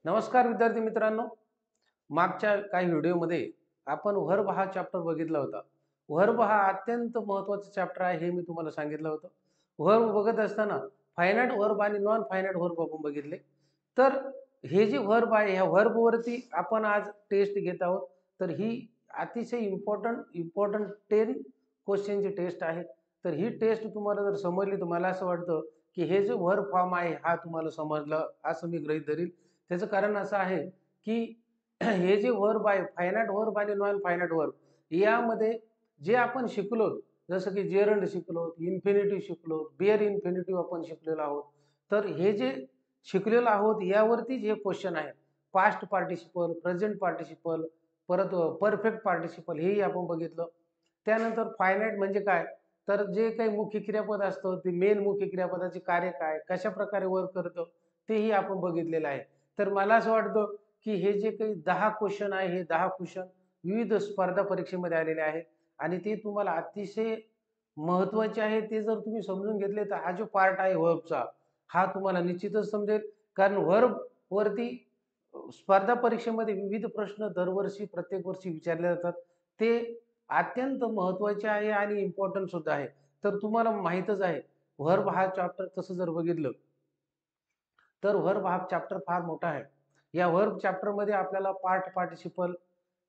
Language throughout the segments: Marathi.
नमस्कार विद्यार्थी मित्रांनो. मागच्या काही व्हिडिओमध्ये आपण व्हर्ब हा चॅप्टर बघितला होता. व्हर्ब हा अत्यंत महत्त्वाचा चॅप्टर आहे हे मी तुम्हाला सांगितलं होतं. व्हर्ब बघत असताना फायनाईट व्हर्ब आणि नॉन फायनाईट व्हर्ब आपण बघितले. तर हे जे व्हर्ब आहे ह्या व्हर्बवरती आपण आज टेस्ट घेत आहोत. तर ही अतिशय इम्पॉर्टंट 10 क्वेश्चनची टेस्ट आहे. तर ही टेस्ट तुम्हाला जर समजली तर मला असं वाटतं की हे जे व्हर्ब फॉर्म आहे हा तुम्हाला समजला असं मी गृहीत धरील. त्याचं कारण असं आहे की हे जे व्हर्ब आहे फायनाईट व्हर्ब आणि नॉन फायनाईट व्हर्ब यामध्ये जे आपण शिकलो जसं की जेरंड शिकलो, इन्फिनिटिव्ह शिकलो, बेअर इन्फिनिटिव्ह आपण शिकलेलो आहोत. तर हे जे शिकलेलो आहोत यावरतीच हे क्वेश्चन आहे. पास्ट पार्टिसिपल, प्रेझेंट पार्टिसिपल, परत परफेक्ट पार्टिसिपल हेही आपण बघितलं. त्यानंतर फायनाईट म्हणजे काय? तर जे काही मुख्य क्रियापद असतं ते मेन मुख्य क्रियापदाचे कार्य काय, कशा प्रकारे वर्क करतं तेही आपण बघितलेलं आहे. तर मला असं वाटतं की हे जे काही 10 क्वेश्चन आहे हे 10 क्वेश्चन विविध स्पर्धा परीक्षेमध्ये आलेले आहेत आणि ते तुम्हाला अतिशय महत्त्वाचे आहे. ते जर तुम्ही समजून घेतले तर हा जो पार्ट आहे व्हर्बचा हा तुम्हाला निश्चितच समजेल. कारण व्हर्ब वरती स्पर्धा परीक्षेमध्ये विविध प्रश्न दरवर्षी प्रत्येक वर्षी विचारले जातात. ते अत्यंत महत्त्वाचे आहे आणि इम्पॉर्टंट सुद्धा आहे. तर तुम्हाला माहीतच आहे व्हर्ब हा चॅप्टर तसं जर बघितलं तर व्हर्ब हा चॅप्टर फार मोठा आहे. या व्हर्ब चॅप्टरमध्ये आपल्याला पार्टिसिपल,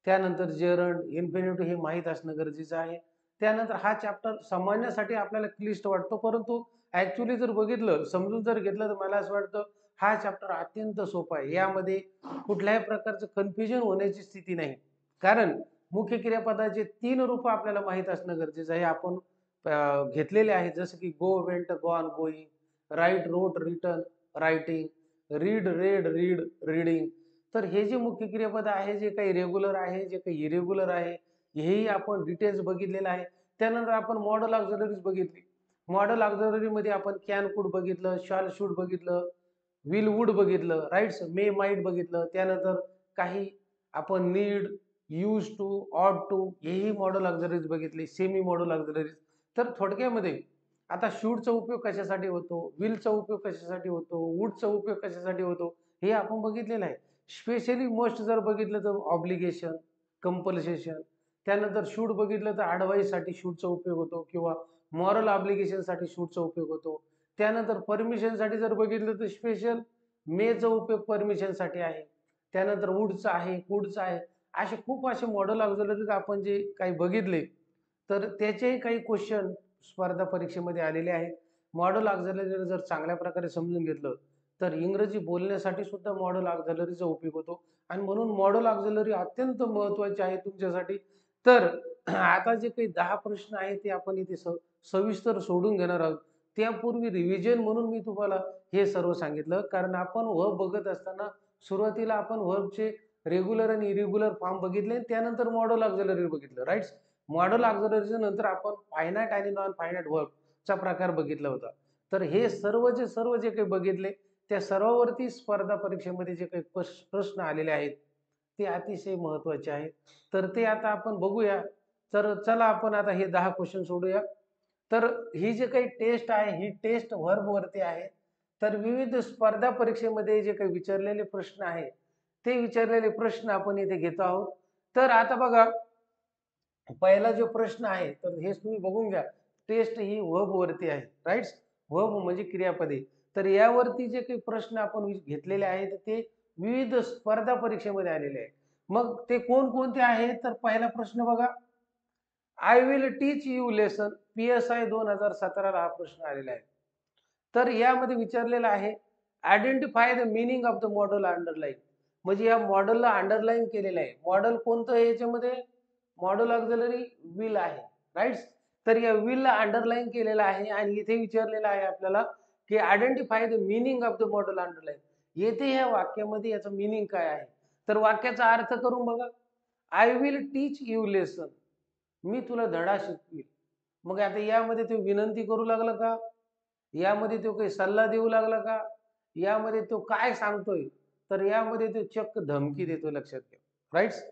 त्यानंतर जेरंड, इन्फिनिटिव्ह हे माहीत असणं गरजेचं आहे. त्यानंतर हा चॅप्टर समजण्यासाठी आपल्याला क्लिष्ट वाटतो, परंतु ॲक्चुअली जर बघितलं, समजून जर घेतलं तर मला असं वाटतं हा चॅप्टर अत्यंत सोपा आहे. यामध्ये कुठल्याही प्रकारचं कन्फ्युजन होण्याची स्थिती नाही. कारण मुख्य क्रियापदाचे 3 रूपं आपल्याला माहीत असणं गरजेचं आहे. आपण घेतलेले आहेत जसं की go, went, gone, going, write, wrote, written, writing, read, read, read, reading. तर हे जे मुख्य क्रियापद आहे, जे काही रेग्युलर आहे, जे काही इरेग्युलर आहे, हेही आपण डिटेल्स बघितलेलं आहे. त्यानंतर आपण मॉडल ऑक्झिलरीज बघितली. मॉडल ऑक्झिलरीमध्ये आपण कॅन, कुड बघितलं, शॅल, शुड बघितलं, विल, वुड बघितलं, राइट्स, मे, माईट बघितलं. त्यानंतर काही आपण नीड, यूज टू, ऑट टू हेही मॉडल ऑक्झिलरीज बघितली, सेमी मॉडल ऑक्झिलरीज. तर थोडक्यामध्ये आता शूडचा उपयोग कशासाठी होतो, विलचा उपयोग कशासाठी होतो, वुडचा उपयोग कशासाठी होतो हे आपण बघितलेलं आहे. स्पेशली मोस्ट जर बघितलं तर ऑब्लिगेशन, कंपल्सेशन, त्यानंतर शूड बघितलं तर ॲडवाइससाठी शूडचा उपयोग होतो किंवा मॉरल ऑब्लिगेशनसाठी शूडचा उपयोग होतो. त्यानंतर परमिशनसाठी जर बघितलं तर स्पेशल मेचा उपयोग परमिशनसाठी आहे. त्यानंतर वुडचा आहे, कुडचा आहे. असे खूप असे मॉडल ऑक्झिलरीज आपण जे काही बघितले तर त्याचेही काही क्वेश्चन स्पर्धा परीक्षेमध्ये आलेले आहेत. मॉडल ऑक्झिलरी जर चांगल्या प्रकारे समजून घेतलं तर इंग्रजी बोलण्यासाठी सुद्धा मॉडल ऑक्झिलरीचा उपयोग होतो आणि म्हणून मॉडल ऑक्झिलरी अत्यंत महत्त्वाचे आहे तुमच्यासाठी. तर आता जे काही 10 प्रश्न आहेत ते आपण इथे सविस्तर सोडून घेणार आहोत. त्यापूर्वी रिव्हिजन म्हणून मी तुम्हाला हे सर्व सांगितलं, कारण आपण व्हर्ब बघत असताना सुरुवातीला आपण व्हर्बचे रेग्युलर आणि इरेग्युलर फॉर्म बघितले, त्यानंतर मॉडल ऑक्झिलरी बघितलं, राइट? मॉडल ऑक्झिलरीच्या नंतर आपण फायनाईट आणि नॉन फायनाईट व्हर्बचा प्रकार बघितला होता. तर हे सर्वचे सर्व जे काही बघितले त्या सर्वावरती स्पर्धा परीक्षेमध्ये जे काही प्रश्न आलेले आहेत ते अतिशय महत्त्वाचे आहेत. तर ते आता आपण बघूया. तर चला आपण आता हे 10 क्वेश्चन सोडूया. तर ही जी काही टेस्ट आहे ही टेस्ट व्हर्बवरती आहे. तर विविध स्पर्धा परीक्षेमध्ये जे काही विचारलेले प्रश्न आहे ते विचारलेले प्रश्न आपण इथे घेतो आहोत. तर आता बघा पहिला जो प्रश्न आहे तर हेच तुम्ही बघून घ्या. टेस्ट ही व्हर्ब वरती आहे, राइट? व्हर्ब म्हणजे क्रियापदे. तर यावरती जे काही प्रश्न आपण घेतलेले आहेत ते विविध स्पर्धा परीक्षेमध्ये आलेले आहेत. मग ते कोणकोणते आहेत? तर पहिला प्रश्न बघा. I will teach you lesson. PSI 2017 ला हा प्रश्न आलेला आहे. तर यामध्ये विचारलेलं आहे identify the meaning of the model underline. म्हणजे या मॉडेलला अंडरलाईन केलेलं आहे. मॉडेल कोणतं आहे याच्यामध्ये? मॉडेल ऑक्झिलरी विल आहे, राइट? तर या विलला अंडरलाईन केलेलं आहे आणि इथे विचारलेलं आहे आपल्याला की identify the meaning of the model underline. येथे या वाक्यामध्ये याचं मीनिंग काय आहे? तर वाक्याचा अर्थ करून बघा. I will teach you lesson. मी तुला धडा शिकवील. मग आता यामध्ये तो विनंती करू लागला का? यामध्ये तो काही सल्ला देऊ लागला का? यामध्ये तो काय सांगतोय? तर यामध्ये तो चक्क धमकी देतोय, लक्षात घ्या. राइट्स?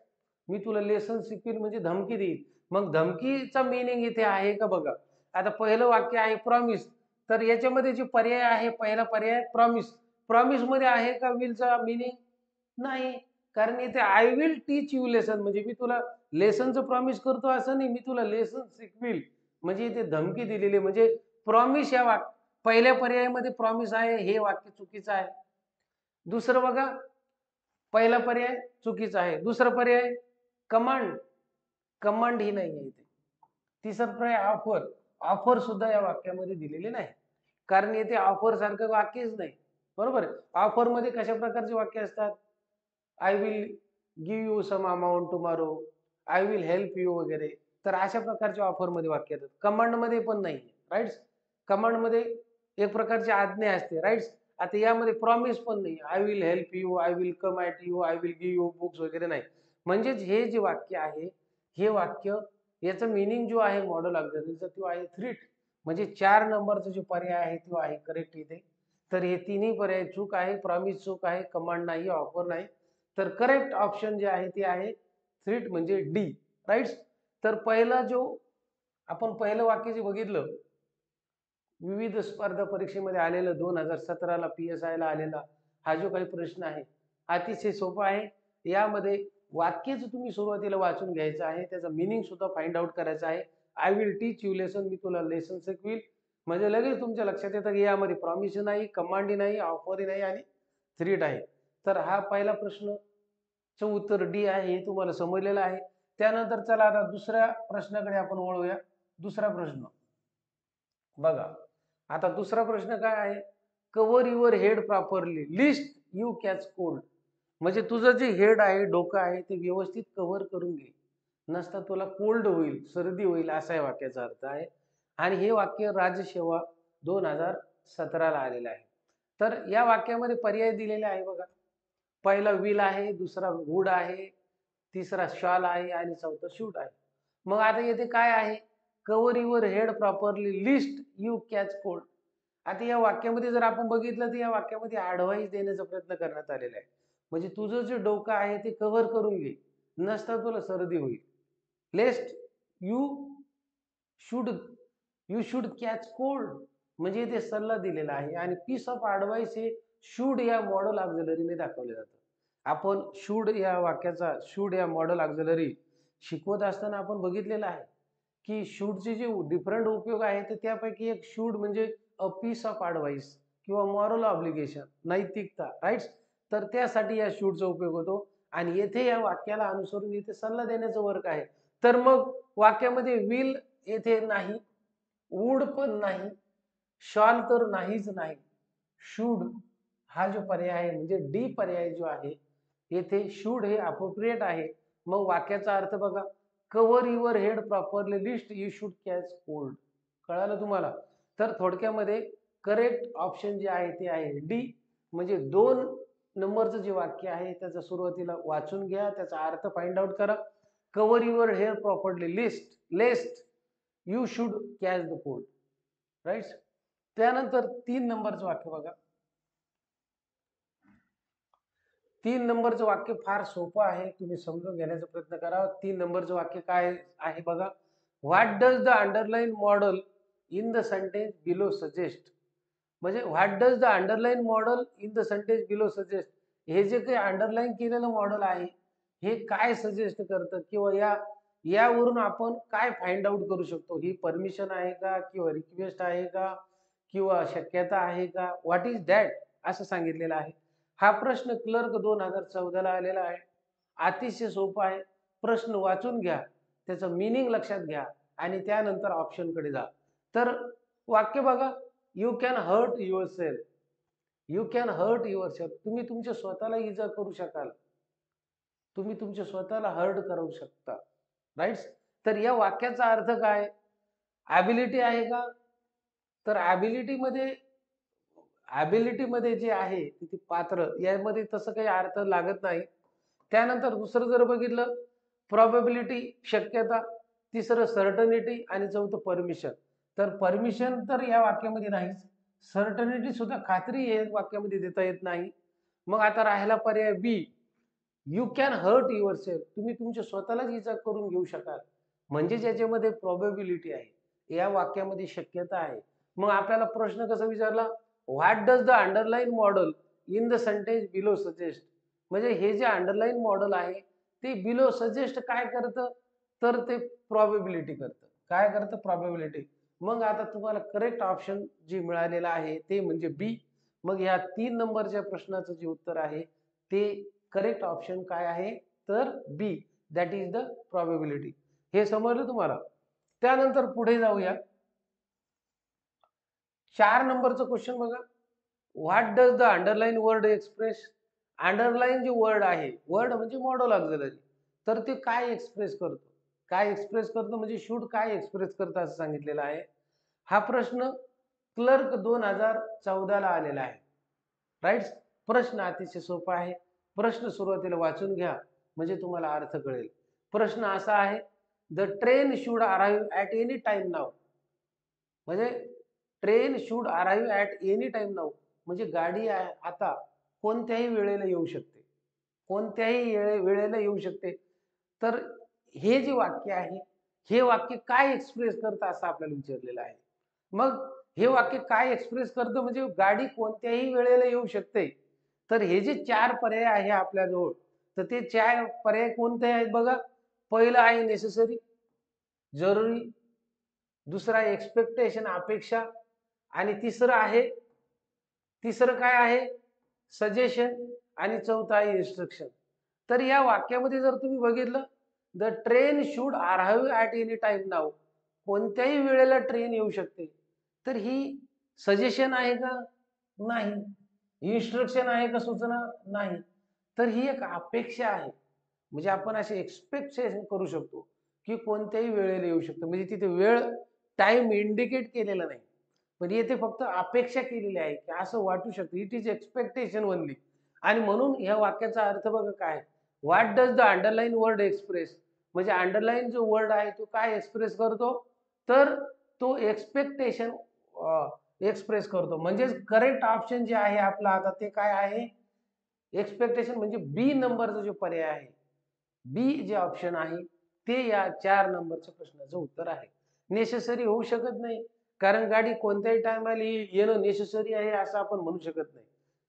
मी तुला लेसन शिकवील म्हणजे धमकी देईल. मग धमकीचा मीनिंग इथे आहे का बघा. आता पहिलं वाक्य आहे प्रॉमिस. तर याच्यामध्ये जे पर्याय आहे पहिला पर्याय प्रॉमिस. प्रॉमिस मध्ये आहे का विलचा मीनिंग? नाही. कारण इथे I will teach you lesson म्हणजे मी तुला लेसनचं प्रॉमिस करतो असं नाही, मी तुला लेसन शिकविल. म्हणजे इथे धमकी दिलेली म्हणजे प्रॉमिस या पहिल्या पर्यायामध्ये प्रॉमिस आहे, हे वाक्य चुकीचं आहे. दुसरं बघा, पहिला पर्याय चुकीचा आहे. दुसरा पर्याय कमांड, कमांड ही नाही आहे इथे. तिसरा पर्याय ऑफर, ऑफर सुद्धा या वाक्यामध्ये दिलेले नाही. कारण येथे ऑफर सारखं वाक्यच नाही. बरोबर आहे. ऑफर मध्ये कशा प्रकारचे वाक्य असतात? I will give you some amount tomorrow, I will help you वगैरे. तर अशा प्रकारचे ऑफर मध्ये वाक्य येतात. कमांड मध्ये पण नाही, राईट? कमांड मध्ये एक प्रकारची आज्ञा असते, राईट? आता यामध्ये प्रॉमिस पण नाही. I will help you, I will come at you, I will give you books वगैरे नाही. म्हणजेच हे जे वाक्य आहे, हे वाक्य याचं मीनिंग जो आहे मॉडल ऑक्झिलरीचा तो आहे थ्रीट. म्हणजे 4 नंबरचा जो पर्याय आहे तो आहे करेक्ट इथे. तर हे तिन्ही पर्याय चूक आहे. प्रॉमिस चूक आहे, कमांड नाही, ऑफर नाही. तर करेक्ट ऑप्शन जे आहे ते आहे थ्रीट म्हणजे डी, राईट? तर पहिला जो आपण पहिलं वाक्य जे बघितलं, विविध स्पर्धा परीक्षेमध्ये आलेलं 2017 ला PSI ला आलेला हा जो काही प्रश्न आहे अतिशय सोपा आहे. यामध्ये वाक्यच तुम्ही सुरुवातीला वाचून घ्यायचं आहे, त्याचा मीनिंग सुद्धा फाइंड आउट करायचा आहे. I will teach you lesson, मी तुला लेसन शिकविल. म्हणजे लगेच तुमच्या लक्षात येतं की यामध्ये प्रॉमिस नाही, कमांड नाही, ऑफर नाही आणि थ्रीट आहे. तर हा पहिला प्रश्नचं उत्तर डी आहे, हे तुम्हाला समजलेलं आहे. त्यानंतर चला आता दुसऱ्या प्रश्नाकडे आपण वळूया. दुसरा प्रश्न बघा. आता दुसरा प्रश्न काय आहे? Cover your head properly list you catch cold. म्हणजे तुझं जे हेड आहे, डोकं आहे ते व्यवस्थित कव्हर करून घे. नसता तुला कोल्ड होईल, सर्दी होईल असा या वाक्याचा अर्थ आहे. आणि हे वाक्य राज्यसेवा 2017 ला आलेलं आहे. तर या वाक्यामध्ये पर्याय दिलेले आहे बघा. पहिला विल आहे, दुसरा वुड आहे, तिसरा शॉल आहे आणि चौथा शूट आहे. मग आता येथे काय आहे? Cover your head properly list you catch cold. आता या वाक्यामध्ये जर आपण बघितलं तर या वाक्यामध्ये ॲडव्हाइस देण्याचा प्रयत्न करण्यात आलेला आहे. म्हणजे तुझं जे डोकं आहे ते कव्हर करून घे, नसता तुला सर्दी होईल. लेस्ट you should you should catch cold म्हणजे ते सल्ला दिलेला आहे. आणि पीस ऑफ ॲडव्हाइस हे शुड या मॉडल ऑक्झिलरीने दाखवले जातं. आपण शुड या वाक्याचा शुड या मॉडल ऑक्झिलरी शिकवत असताना आपण बघितलेलं आहे की शूडचे जे डिफरंट उपयोग आहेत तर त्यापैकी एक शूड म्हणजे अ पीस ऑफ ॲडव्हाइस किंवा मॉरल ऑब्लिगेशन, नैतिकता, राईट्स. तर त्यासाठी या शूडचा उपयोग होतो. आणि येथे या वाक्याला अनुसरून इथे सल्ला देण्याचं वर्क आहे. तर मग वाक्यामध्ये विल येथे नाही, वूड पण नाही, शॉल तर नाहीच नाही. शूड हा जो पर्याय आहे म्हणजे डी पर्याय जो आहे येथे शूड हे अप्रोप्रिएट आहे. मग वाक्याचा अर्थ बघा, cover your head properly list you should catch cold. कळालं तुम्हाला? तर थोडक्यामध्ये करेक्ट ऑप्शन जे आहे ते आहे डी. म्हणजे 2 नंबरचं जे वाक्य आहे त्याचा सुरुवातीला वाचून घ्या, त्याचा अर्थ फाइंड आउट करा. Cover your head properly lest you should catch the cold, right? त्यानंतर 3 नंबरचं वाक्य बघा. 3 नंबरचं वाक्य फार सोपं आहे, तुम्ही समजून घेण्याचा प्रयत्न करा. 3 नंबरचं वाक्य काय आहे बघा. What does the underline modal in the sentence below suggest. म्हणजे what does the underline modal in the sentence below suggest. हे जे काही अंडरलाईन केलेलं मॉडेल आहे हे काय सजेस्ट करतं किंवा यावरून आपण काय फाइंड आउट करू शकतो? ही परमिशन आहे का किंवा रिक्वेस्ट आहे का किंवा शक्यता आहे का? व्हॉट इज दॅट असं सांगितलेलं आहे. हा प्रश्न क्लर्क 2014 ला आलेला आहे. अतिशय सोपा आहे. प्रश्न वाचून घ्या, त्याचं मीनिंग लक्षात घ्या आणि त्यानंतर ऑप्शनकडे जा. तर वाक्य बघा, you can hurt yourself. You can hurt yourself. तुम्ही तुमच्या स्वतःला इजा करू शकाल. तुम्ही तुमच्या स्वतःला हर्ट करू शकता, राईट? तर या वाक्याचा अर्थ काय? ॲबिलिटी आहे का? तर ॲबिलिटीमध्ये जे आहे ती पात्र यामध्ये तसं काही अर्थ लागत नाही. त्यानंतर दुसरं जर बघितलं प्रोबॅबिलिटी शक्यता, तिसरं सर्टनिटी आणि चौथं परमिशन. तर परमिशन तर या वाक्यामध्ये नाहीच. सर्टनिटी सुद्धा खात्री या वाक्यामध्ये देता येत नाही. मग आता राहिला पर्याय बी, यू कॅन हर्ट युअरसेल्फ. तुम्ही तुमच्या स्वतःलाच इजा करून घेऊ शकाल. म्हणजे ज्याच्यामध्ये प्रोबॅबिलिटी आहे, या वाक्यामध्ये शक्यता आहे. मग आपल्याला प्रश्न कसा विचारला? What does the underline modal in the sentence below suggest. म्हणजे हे जे अंडरलाईन मॉडेल आहे ते बिलो सजेस्ट काय करतं, तर ते प्रॉबेबिलिटी करतं. काय करतं? प्रॉबेबिलिटी. मग आता तुम्हाला करेक्ट ऑप्शन जे मिळालेलं आहे ते म्हणजे बी. मग या 3 नंबरच्या प्रश्नाचं जे उत्तर आहे ते करेक्ट ऑप्शन काय आहे? तर B. That is the probability. हे समजलं तुम्हाला? त्यानंतर पुढे जाऊया. 4 नंबरचं क्वेश्चन बघा. What does the underline word express? Underline जे वर्ड आहे, वर्ड म्हणजे मॉडेल ऑक्झिलरी, तर ते काय एक्सप्रेस करतो? काय एक्सप्रेस करतो म्हणजे शुड काय एक्सप्रेस करतं असं सांगितलेलं आहे. हा प्रश्न क्लर्क 2014 ला आलेला आहे. राईट? प्रश्न अतिशय सोपा आहे. प्रश्न सुरुवातीला वाचून घ्या म्हणजे तुम्हाला अर्थ कळेल. प्रश्न असा आहे, the train should arrive at any time now. म्हणजे train should arrive at any time now म्हणजे गाडी आता कोणत्याही वेळेला येऊ शकते. कोणत्याही वेळेला येऊ शकते. तर हे जे वाक्य आहे, हे वाक्य काय एक्सप्रेस करतं असं आपल्याला विचारलेलं आहे. मग हे वाक्य काय एक्सप्रेस करतं म्हणजे गाडी कोणत्याही वेळेला येऊ शकते. तर हे जे 4 पर्याय आहे आपल्याजवळ, तर ते 4 पर्याय कोणते आहेत बघा. पहिलं आहे नेसेसरी, जरुरी. दुसरा एक्स्पेक्टेशन, अपेक्षा. आणि तिसरं काय आहे? सजेशन. आणि चौथं आहे इन्स्ट्रक्शन. तर या वाक्यामध्ये जर तुम्ही बघितलं, the train should arrive at any time now. कोणत्याही वेळेला ट्रेन येऊ शकते. तर ही सजेशन आहे का? नाही. इन्स्ट्रक्शन आहे का? सूचना? नाही. तर ही एक अपेक्षा आहे. म्हणजे आपण असे एक्सपेक्टेशन करू शकतो, की कोणत्याही वेळेला येऊ शकतो. म्हणजे तिथे वेळ, टाइम इंडिकेट केलेला नाही. पण येथे फक्त अपेक्षा केलेली आहे, की असं वाटू शकतं. It is expectation only. आणि म्हणून ह्या वाक्याचा अर्थ बघा काय? What does the underline word express? म्हणजे अंडरलाईन जो वर्ड आहे तो काय एक्सप्रेस करतो? तर तो एक्स्पेक्टेशन एक्सप्रेस करतो. म्हणजेच करेक्ट ऑप्शन जे आहे आपला आता ते काय आहे? एक्स्पेक्टेशन म्हणजे बी नंबरचा जो पर्याय आहे. बी जे ऑप्शन आहे ते या 4 नंबरच्या प्रश्नाचं उत्तर आहे. नेसेसरी होऊ शकत नाही. कारण गाडी कोणत्याही टायमाला येणं नेसेसरी आहे असं आपण म्हणू शकत नाही.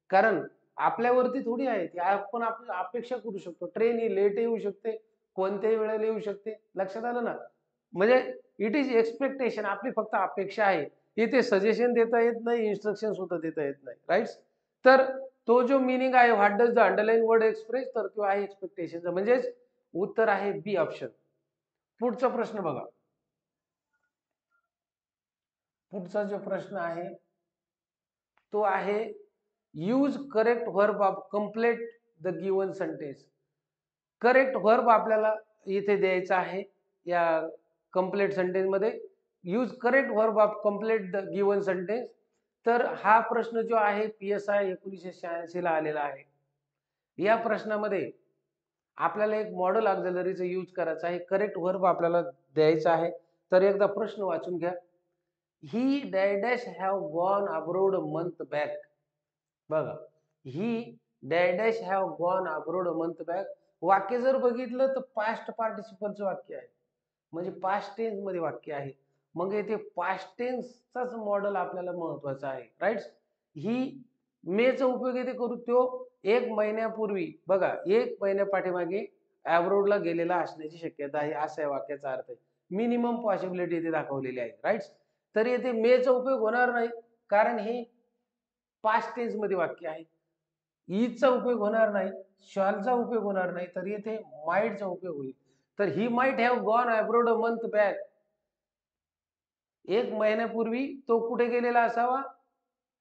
कारण आपल्यावरती थोडी आहे ती. आपण आपली अपेक्षा करू शकतो. ट्रेन ही लेट येऊ शकते, कोणत्याही वेळेला येऊ शकते. लक्षात आलं ना? म्हणजे इट इज एक्स्पेक्टेशन, आपली फक्त अपेक्षा आहे. इथे सजेशन देता येत नाही, इन्स्ट्रक्शन सुद्धा देता येत नाही. राइट? तर तो जो मीनिंग आहे what does the underline word express, तर तो आहे एक्स्पेक्टेशनचा. म्हणजेच उत्तर आहे बी ऑप्शन. पुढचा प्रश्न बघा. पुढचा जो प्रश्न आहे तो आहे use correct verb of complete the given sentence. Correct verb आपल्याला इथे द्यायचा आहे या कंप्लीट सेंटेन्स मध्ये. Use correct verb of complete the given sentence. तर हा प्रश्न जो आहे PSI 1986 ला आलेला आहे. या प्रश्नामध्ये आपल्याला एक मॉडेल ऑक्झिलरीचा यूज करायचा आहे. करेक्ट व्हर्ब आपल्याला द्यायचा आहे. तर एकदा प्रश्न वाचून घ्या. He dash have gone abroad month back. बघा, he dash have gone abroad month back. वाक्य जर बघितलं तर पास्ट पार्टिसिपलचं वाक्य आहे. म्हणजे पास्ट टेन्स मध्ये वाक्य आहे. मग येथे पास्ट टेन्सचाच मॉडेल आपल्याला महत्वाचा आहे. राईट? ही मेचा उपयोग येथे करू. तो 1 महिन्यापूर्वी, बघा 1 महिन्या पाठीमागे अब्रोडला गेलेला असण्याची शक्यता आहे, असा या वाक्याचा अर्थ आहे. मिनिमम पॉसिबिलिटी इथे दाखवलेली आहे. राईट? तर येथे मेचा उपयोग होणार नाही कारण हे पास्ट टेन्स मध्ये वाक्य आहे. इजचा उपयोग होणार नाही, शॉलचा उपयोग होणार नाही, तर येथे माइटचा उपयोग होईल. तर he might have gone abroad a month back. 1 महिन्यापूर्वी तो कुठे गेलेला असावा?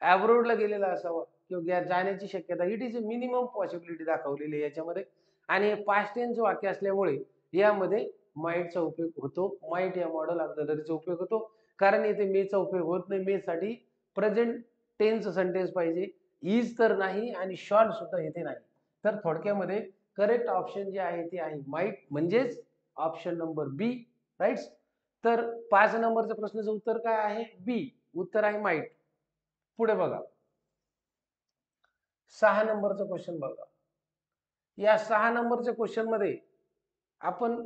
अब्रोडला गेलेला असावा किंवा जाण्याची शक्यता. It is a minimum possibility दाखवलेली आहे याच्यामध्ये. आणि हे पास्ट टेन्स वाक्य असल्यामुळे यामध्ये माइटचा उपयोग होतो. माइट या मॉडेल ऑक्झिलरीचा उपयोग होतो. कारण येथे मेचा उपयोग होत नाही. मे साठी प्रेझेंट टेन्स सेंटेन्स पाहिजे. इज तर नाही आणि शॉल सुद्धा येथे नाही. तर थोडक्यामध्ये करेक्ट ऑप्शन जे आहे ते आहे माइट, म्हणजेच ऑप्शन नंबर बी. राईट? तर 5 नंबरच्या प्रश्नाचं उत्तर काय आहे? बी. उत्तर आहे माइट. पुढे बघा. 6 नंबरचा क्वेश्चन बघा. या 6 नंबरच्या क्वेश्चन मध्ये आपण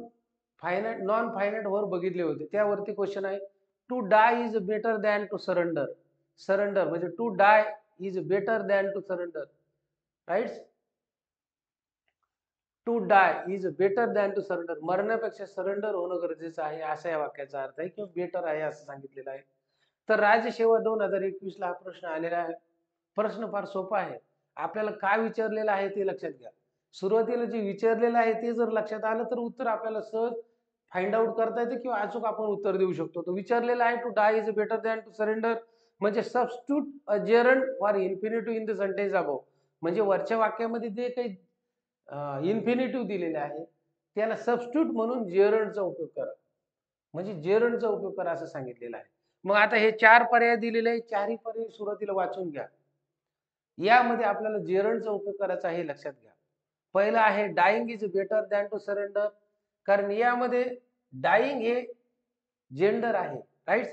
फायनाइट नॉन फायनाइट वर बघितले होते. त्यावरती क्वेश्चन आहे, to die is better than to surrender. Surrender म्हणजे to die is better than to surrender. Right? To die is better than to surrender, मरण्यापेक्षा सरेंडर होणं गरजेचं आहे, असा या वाक्याचा अर्थ आहे, किंवा बेटर आहे असं सांगितलेलं आहे. तर राज्यसेवा 2021 ला हा प्रश्न आलेला आहे. प्रश्न फार सोपा आहे. आपल्याला काय विचारलेलं आहे ते लक्षात घ्या. सुरुवातीला जे विचारलेलं आहे ते जर लक्षात आलं तर उत्तर आपल्याला सहज फाइंड आउट करता येते किंवा अचूक आपण उत्तर देऊ शकतो. तो विचारलेला आहे to die is better than to surrender, म्हणजे substitute a gerund for infinitive in the sentence above. म्हणजे वरच्या वाक्यामध्ये जे काही इन्फिनिटिव्ह दिलेले आहे त्याला सबस्टिट्यूट म्हणून जेरंडचा उपयोग करा, म्हणजे जेरंडचा उपयोग करा असं सांगितलेलं आहे. मग आता हे 4 पर्याय दिलेले आहे, चारही पर्याय सुरुवातीला वाचून घ्या. यामध्ये आपल्याला जेरंडचा उपयोग करायचा आहे, लक्षात घ्या. पहिला आहे dying is better than to surrender, कारण यामध्ये डाईंग हे जेंडर आहे, राईट,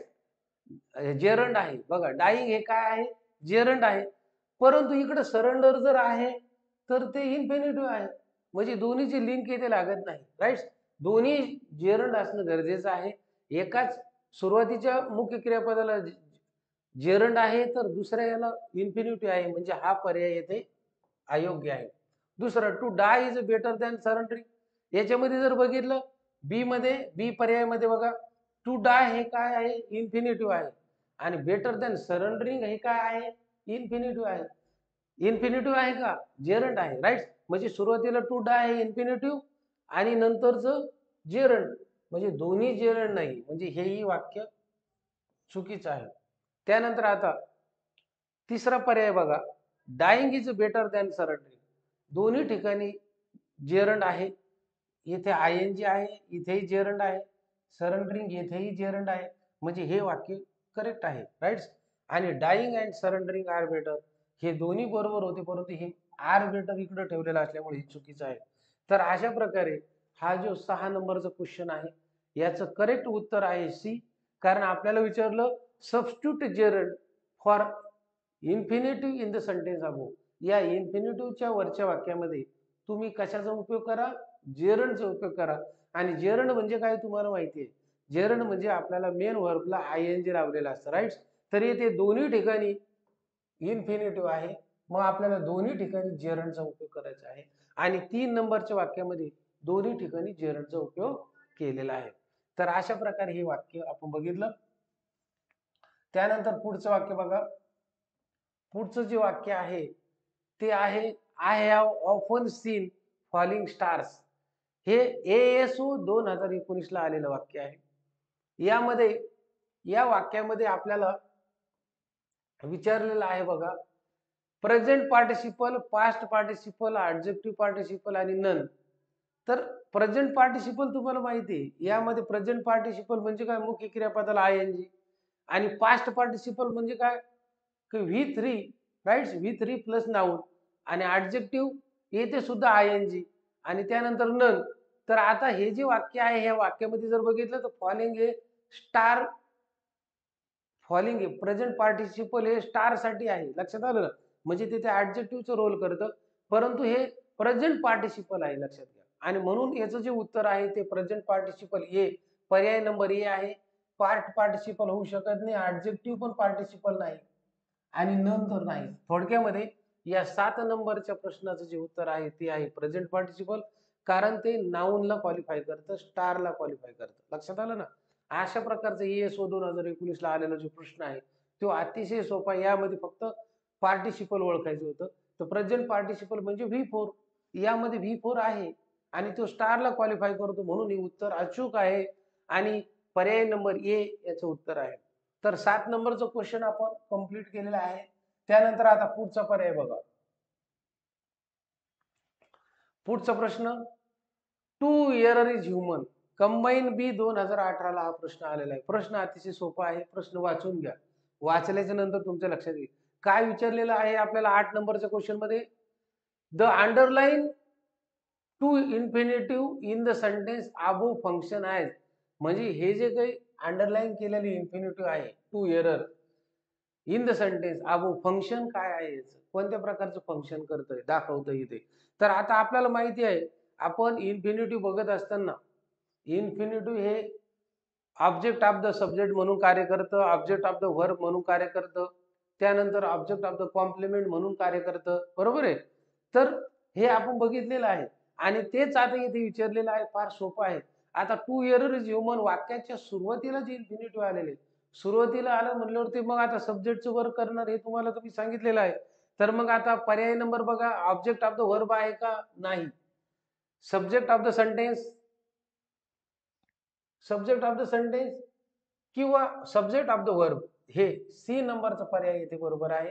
जेरंड आहे. बघा डाईंग हे काय आहे, जेरंड आहे. परंतु इकडे सरेंडर जर आहे तर ते इन्फिनिटिव्ह आहे, म्हणजे दोन्हीची लिंक इथे लागत नाही, राईट. दोन्ही जेरंड असणं गरजेचं आहे. एकाच सुरुवातीच्या मुख्य क्रियापदाला जेरंड आहे तर दुसऱ्या याला इन्फिनिटिव्ह आहे, म्हणजे हा पर्याय येथे अयोग्य आहे. दुसरं to die is better than surrendering, याच्यामध्ये जर बघितलं बी पर्यायामध्ये बघा टू डाय हे काय आहे, इन्फिनिटिव्ह आहे, आणि बेटर दॅन सरेंडरिंग हे काय आहे, इन्फिनिटिव्ह आहे. इन्फिनिटिव्ह आहे का, जेरंड आहे, राईट. म्हणजे सुरुवातीला टू डाय हे इन्फिनिटिव्ह आणि नंतरचं जेरंड, म्हणजे दोन्ही जेरंड नाही, म्हणजे हेही वाक्य चुकीचं आहे. त्यानंतर आता तिसरा पर्याय बघा, dying is better than surrendering, दोन्ही ठिकाणी जेरंड आहे. इथे आयएनजी आहे, इथेही जेरंड आहे, सरेंडरिंग येथेही जेरंड आहे, म्हणजे हे वाक्य करेक्ट आहे, राईट. आणि dying and surrendering are better हे दोन्ही बरोबर होते, परंतु हे आर बेटर इकडे ठेवलेलं असल्यामुळे हे चुकीचं आहे. तर अशा प्रकारे हा जो 6 नंबरचा क्वेश्चन आहे याचं करेक्ट उत्तर आहे सी, कारण आपल्याला विचारलं substitute gerund for infinitive in the sentence above, या इन्फिनिटिव्हच्या वरच्या वाक्यामध्ये तुम्ही कशाचा उपयोग करा, जेरंडचा उपयोग करा. आणि जेरंड म्हणजे काय तुम्हाला माहिती आहे, जेरंड म्हणजे आपल्याला मेन व्हर्बला आयएनजी लावलेला असतं, राईट. तर इथे दोन्ही ठिकाणी इन्फिनिटिव्ह आहे, मग आपल्याला दोन्ही ठिकाणी जेरंडचा उपयोग करायचा आहे, आणि 3 नंबरच्या वाक्यामध्ये दोन्ही ठिकाणी जेरंडचा उपयोग केलेला आहे. तर अशा प्रकारे हे वाक्य आपण बघितलं. त्यानंतर पुढचं वाक्य बघा. पुढचं जे वाक्य आहे ते आहे I have often seen falling stars. हे ASO 2019 ला आलेलं वाक्य आहे. या वाक्यामध्ये आपल्याला विचारलेलं आहे बघा, present participle, past participle, adjective participle आणि नन. तर प्रेझेंट पार्टिसिपल तुम्हाला माहिती आहे, यामध्ये प्रेझेंट पार्टिसिपल म्हणजे काय, मुख्य क्रियापदाला आयएनजी, आणि पास्ट पार्टिसिपल म्हणजे काय, V3, right, V3 plus noun, आणि ऍडजेक्टिव्ह येथे सुद्धा आयएनजी, आणि त्यानंतर नन. तर आता हे जे वाक्य आहे ह्या वाक्यामध्ये जर बघितलं तर फॉलिंग हे स्टार, फॉलिंग हे प्रेझेंट पार्टिसिपल हे स्टार साठी आहे, लक्षात आलं ना, म्हणजे तिथे ऍडजेक्टिव्हचं रोल करतं, परंतु हे प्रेझेंट पार्टिसिपल आहे, लक्षात घ्या. आणि म्हणून याचं जे उत्तर आहे ते प्रेझेंट पार्टिसिपल ए, पर्याय नंबर ए आहे. पार्ट पार्टिसिपल होऊ शकत नाही, ऍडजेक्टिव्ह पण पार्टिसिपल नाही, आणि नन तर नाही. थोडक्यामध्ये या 7 नंबरच्या प्रश्नाचं जे उत्तर आहे ते आहे प्रेझेंट पार्टिसिपल, कारण ते नाऊनला क्वालिफाय करतं, स्टारला क्वालिफाय करतं, लक्षात आलं ना. अशा प्रकारचा ESO 2019 ला आलेला जो प्रश्न आहे तो अतिशय सोपा. यामध्ये फक्त पार्टिसिपल ओळखायचं होतं. तर प्रेझेंट पार्टिसिपल म्हणजे V4, यामध्ये V4 आहे आणि तो स्टारला क्वालिफाय करतो, म्हणून हे उत्तर अचूक आहे आणि पर्याय नंबर ए याचं उत्तर आहे. तर 7 नंबरचं क्वेश्चन आपण कंप्लीट केलेलं आहे. त्यानंतर आता पुढचा पर्याय बघा. पुढचा प्रश्न, to err is human, combine B 2018 ला हा प्रश्न आलेला आहे. प्रश्न अतिशय सोपा आहे, प्रश्न वाचून घ्या. वाचल्याच्या नंतर तुमच्या लक्षात येईल काय विचारलेलं आहे आपल्याला 8 नंबरच्या क्वेश्चन मध्ये. The underline to infinitive in the sentence above function as, म्हणजे हे जे काही अंडरलाईन केलेली इन्फिनिटिव्ह आहे to error in the sentence above function काय आहे, कोणत्या प्रकारचं फंक्शन करतंय दाखवतं इथे. तर आता आपल्याला माहिती आहे, आपण इन्फिनिटिव्ह बघत असताना इन्फिनिटिव्ह हे ऑब्जेक्ट ऑफ द सब्जेक्ट म्हणून कार्य करतं, ऑब्जेक्ट ऑफ द व्हर्ब म्हणून कार्य करतं, त्यानंतर ऑब्जेक्ट ऑफ द कॉम्प्लिमेंट म्हणून कार्य करतं, बरोबर आहे. तर हे आपण बघितलेलं आहे. आणि तेच आता इथे विचारलेलं आहे, फार सोपं आहे. आता टू एरर इज ह्युमन वाक्याच्या सुरुवातीला जे इन्फिनिटिव्ह आलेले, सुरुवातीला आलं म्हटल्यावरती मग आता सब्जेक्टचं वर्क करणार हे तुम्हाला तुम्ही सांगितलेलं आहे. तर मग आता पर्याय नंबर बघा, ऑब्जेक्ट ऑफ द व्हर्ब आहे का? नाही. Subject of the sentence, subject of the sentence किंवा सब्जेक्ट ऑफ द वर्ब, हे सी नंबरचा पर्याय इथे बरोबर आहे.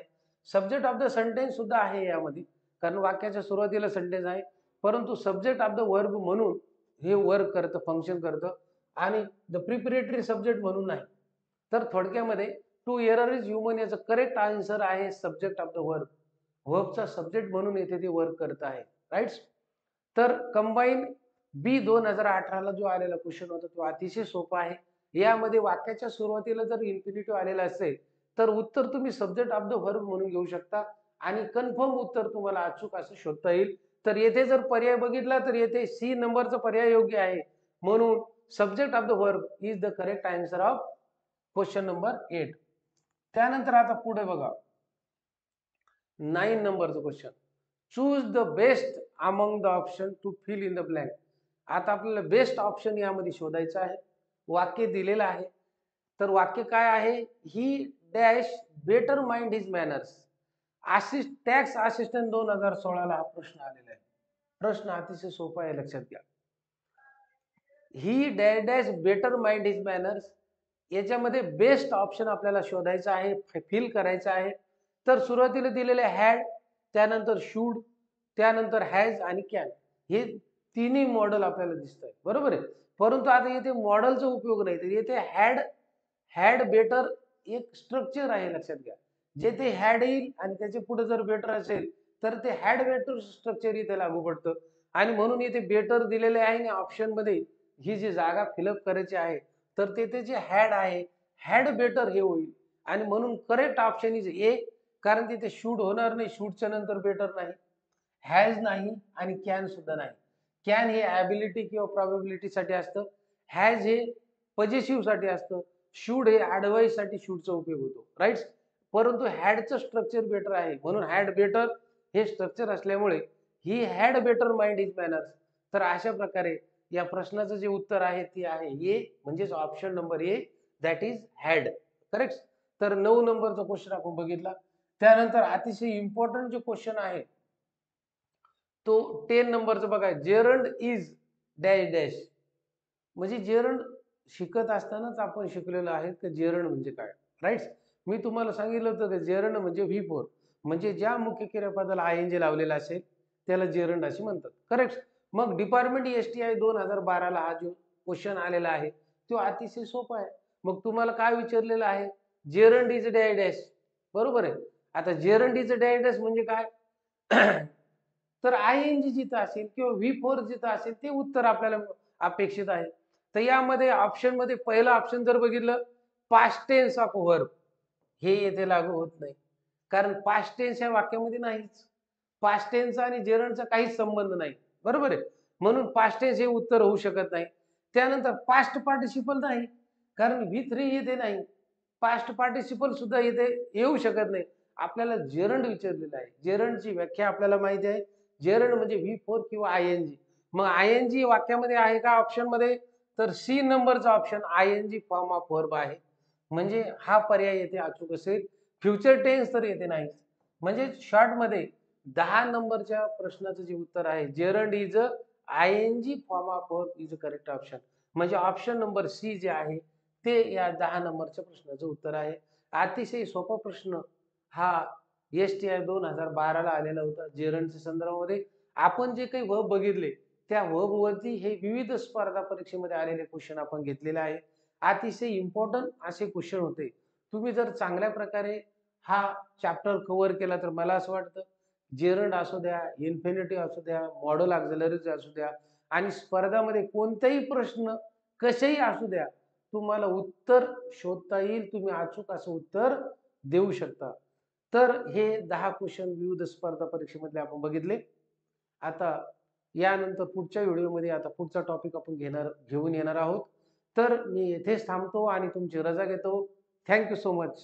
सब्जेक्ट ऑफ द सेंटेन्स सुद्धा आहे यामध्ये, कारण वाक्याच्या सुरुवातीला सेंटेन्स आहे, परंतु सब्जेक्ट ऑफ द वर्ब म्हणून हे वर्क करतं, फंक्शन करतं, आणि द प्रिपरेटरी सब्जेक्ट म्हणून नाही. तर थोडक्यामध्ये टू एरर इज ह्युमन याचं करेक्ट आन्सर आहे सब्जेक्ट ऑफ द वर्ब. वर्बचा सब्जेक्ट म्हणून येथे ते वर्क करत आहे. राईट. तर कंबाईन बी 2018ला जो आलेला क्वेश्चन होता तो अतिशय सोपा आहे. यामध्ये वाक्याच्या सुरुवातीला जर इन्फिनिटिव्ह आलेला असेल तर उत्तर तुम्ही सब्जेक्ट ऑफ द व्हर्ब म्हणून घेऊ शकता आणि कन्फर्म उत्तर तुम्हाला अचूक असं शोधता येईल. तर येथे जर पर्याय बघितला तर येथे सी नंबरचा पर्याय योग्य आहे, म्हणून subject of the verb is the correct answer of question number 8. त्यानंतर आता पुढे बघा 9 नंबरचा question. Choose the best among the option to fill in the blank. आता आपल्याला बेस्ट ऑप्शन यामध्ये शोधायचं आहे. वाक्य दिलेलं आहे, तर वाक्य काय आहे? He dash better mind his manners. Tax assistant 2016ला हा प्रश्न आलेला आहे. प्रश्न अतिशय सोपा आहे, लक्षात घ्या. He dash dash better mind his manners, याच्यामध्ये बेस्ट ऑप्शन आपल्याला शोधायचा आहे, फिल करायचं आहे. तर सुरुवातीला दिलेले हॅड, त्यानंतर शूड, त्यानंतर हॅज आणि कॅन, हे तिन्ही मॉडेल आपल्याला दिसत आहे, बरोबर आहे. परंतु आता येथे मॉडेलचा उपयोग नाही, तर येथे हॅड, हॅड बेटर एक स्ट्रक्चर आहे, लक्षात घ्या. जेथे हॅड येईल आणि त्याच्या पुढे जर बेटर असेल तर ते हॅड बेटर स्ट्रक्चर इथे लागू पडतं, आणि म्हणून इथे बेटर दिलेले आहे आणि ऑप्शन मध्ये ही जी जागा फिलअप करायची आहे तर तेथे जे हॅड आहे, हॅड बेटर हे होईल, आणि म्हणून करेक्ट ऑप्शन इज ए. कारण तिथे शूड होणार नाही, शूडच्या नंतर बेटर नाही, हॅज नाही आणि कॅन सुद्धा नाही. कॅन हे ॲबिलिटी किंवा प्रॉबॅबिलिटी साठी असतं, हॅज हे पॉझिटिव्ह साठी असतं, शूड हे ॲडवाइस साठी शूडचा उपयोग होतो. राईट. परंतु हॅडचं स्ट्रक्चर बेटर आहे, म्हणून हॅड बेटर हे स्ट्रक्चर असल्यामुळे he had better mind is manners. तर अशा प्रकारे या प्रश्नाचं जे उत्तर आहे ते आहे ए, म्हणजेच option number A, that is had. Correct. तर 9 नंबरचा क्वेश्चन आपण बघितला. त्यानंतर अतिशय इम्पॉर्टंट जो क्वेश्चन आहे तो 10 नंबरचा बघा. Gerund is dash dash. म्हणजे जेरंड शिकत असतानाच आपण शिकलेलो आहे की जेरंड म्हणजे काय. राईट. मी तुम्हाला सांगितलं होतं की जेरंड म्हणजे V4, म्हणजे ज्या मुख्य क्रियापदाला ING लावलेला असेल त्याला जेरंड असे म्हणतात. करेक्ट. मग डिपार्टमेंट STI 2012ला हा जो क्वेश्चन आलेला आहे तो अतिशय सोपा आहे. मग तुम्हाला काय विचारलेलं आहे? जेरंड इज डॅश डॅश, बरोबर आहे. आता जेरंड इज डॅश डॅश म्हणजे काय? तर ING जिथं असेल किंवा V4 जिथं असेल ते उत्तर आपल्याला अपेक्षित आहे. तर यामध्ये ऑप्शन मध्ये पहिलं ऑप्शन जर बघितलं, पास्ट टेन्स ऑफ वर्ब, हे येथे लागू होत नाही, कारण पास्ट टेन्स या वाक्यामध्ये नाहीच. पास्ट टेन्स आणि जेरंडचा काहीच संबंध नाही, बरोबर आहे. म्हणून पास्ट टेन्स हे उत्तर होऊ शकत नाही. त्यानंतर पास्ट पार्टिसिपल नाही, कारण V3 येथे नाही, पास्ट पार्टिसिपल सुद्धा येथे येऊ शकत नाही. आपल्याला जेरंड विचारलेलं आहे. जेरंडची व्याख्या आपल्याला माहिती आहे. जेरंड म्हणजे V4 किंवा ING. मग ING वाक्यामध्ये आहे का ऑप्शन मध्ये? तर सी नंबरचा option ING form of verb आहे, म्हणजे हा पर्याय येथे अचूक असेल. फ्युचर टेन्स तर येथे नाही. म्हणजे शॉर्ट मध्ये 10 नंबरच्या प्रश्नाचं जे उत्तर आहे gerund is ING form of verb is correct option, म्हणजे ऑप्शन नंबर सी जे आहे ते या 10 नंबरच्या प्रश्नाचं उत्तर आहे. अतिशय सोपा प्रश्न हा STI 2012ला आलेला होता. जेरंडच्या संदर्भामध्ये आपण जे काही वर्ब बघितले त्या वर्ब वरती हे विविध स्पर्धा परीक्षेमध्ये आलेले क्वेश्चन आपण घेतलेले आहे. अतिशय इम्पॉर्टंट असे क्वेश्चन होते. तुम्ही जर चांगल्या प्रकारे हा चॅप्टर कव्हर केला तर मला असं वाटतं जेरंड असू द्या, इन्फिनिटिव्ह असू द्या, मॉडेल ऑक्झिलरीज असू द्या, आणि स्पर्धामध्ये कोणताही प्रश्न कसेही असू द्या, तुम्हाला उत्तर शोधता येईल, तुम्ही अचूक असं उत्तर देऊ शकता. तर हे 10 क्वेश्चन विविध स्पर्धा परीक्षेमधले आपण बघितले. आता यानंतर पुढच्या व्हिडिओमध्ये आता पुढचा टॉपिक आपण घेऊन येणार आहोत. तर मी येथेच थांबतो आणि तुमची रजा घेतो. Thank you so much.